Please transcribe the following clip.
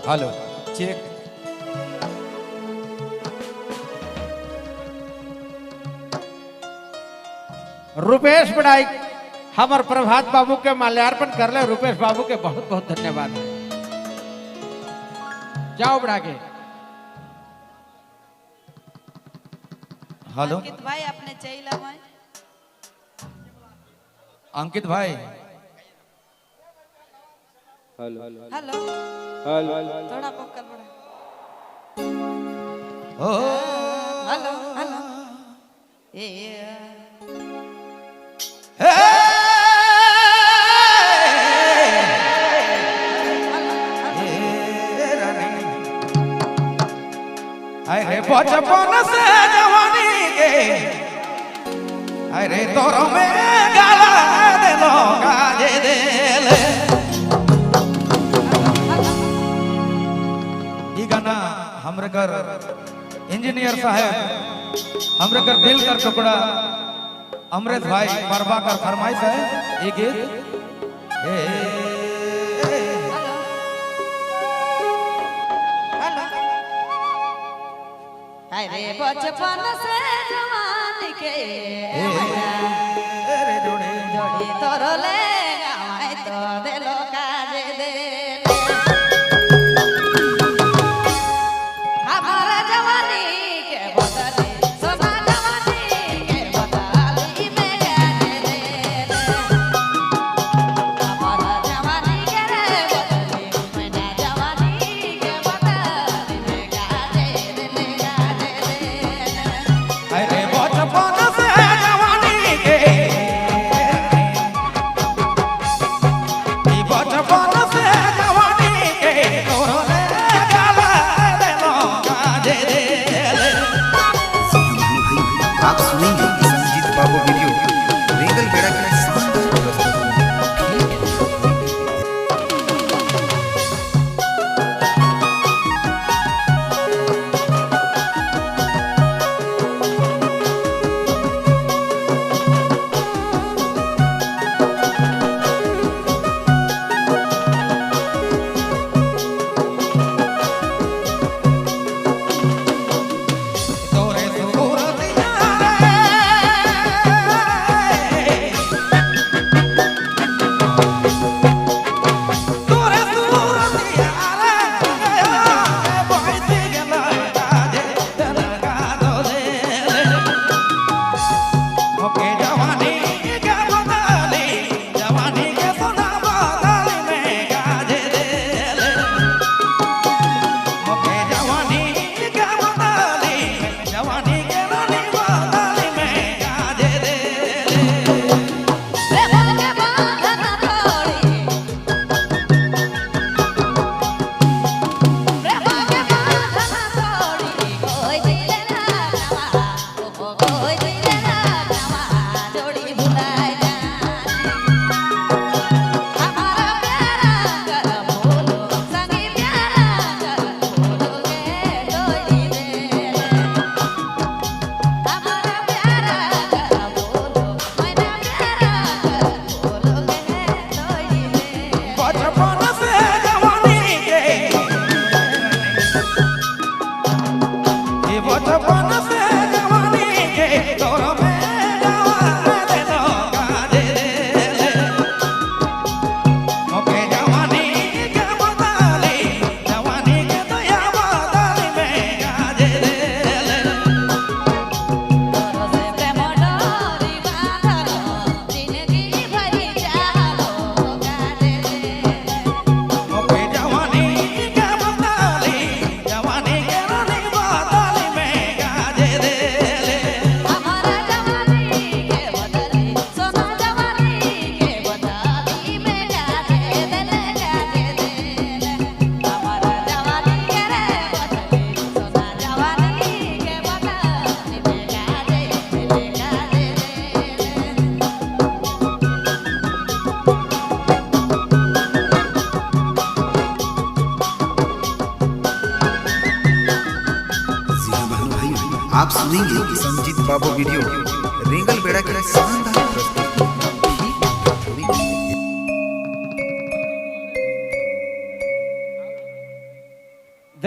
Hello check. Rupesh बड़ाई हमार प्रभात बाबू के माल्यार्पण कर ले। रुपेश बाबू के बहुत बहुत धन्यवाद है। जाओ बढ़ा के। हेलो अंकित भाई अपने चैला में अंकित भाई। हेलो थोड़ा पकड़ बड़ा ओ हेलो हेलो ए अरे बचपन से जवानी के अरे तोरो में गाला दे लो गाजे दे ले। ये गाना हमरे घर इंजीनियर साहब हमरे घर दिल कर टुकड़ा अमृत भाई परवा कर फरमाइश है। ये गीत अरे बचपन से जवान के जोड़ी तोरले गावाई तो देलो काजे दे हमारा जवानी के बदले सोना जवानी के बदली में गाजे दे हमारा जवानी के बदले मैंने जवानी के बदली में गाजे दे अरे बचपन से जवानी के बचपन से जवानी के तोरे गाला दे लो गाजे दे ले। आप सुनेंगे संजीत बाबू वीडियो रेगल बेड़ा के शानदार प्रस्तुति। तोरे सूरत यारे तोरे सूरत यारे बहुत गला गाजे लगा दो ले ओके जवानी के बदली जवानी के सोना बदली में गाजे दे ले ओके जवानी के बदली जवानी के रानी बदली में गाजे दे ले। रे बोल के बांधन तोड़ी रे बोल के बांधन तोड़ी कोई दिले ना नवा कोई दिले ना नवा जोड़ी भुलाए जानी हमारा प्यारा कर बोलो संगी प्यारा कर बोलो के जोड़ी दे हमारा प्यारा कर बोलो मैंने प्यारा कर बोलो के जोड़ी दे बचपन से जवानी के बचपन से जवानी के तोरो में गावा दे लो गाजे दे ले ओके जवानी के बदली जवानी के दया बदली में गाजे दे ले। तोरो से प्रेम डोरी बांधलो जिंदगी भरी चालो गाजे दे ओके जवानी के बदली जवानी के रानी बदली में गाजे दे ले। हमारा जवानी के बदली सोना जवानी के बदली में गाजे दे हमारा जवानी के बदली सोना जवानी के बदली में गाजे जी हाँ भाई आप सुनेंगे संजीत बाबू वीडियो रेगल बेड़ा के शानदार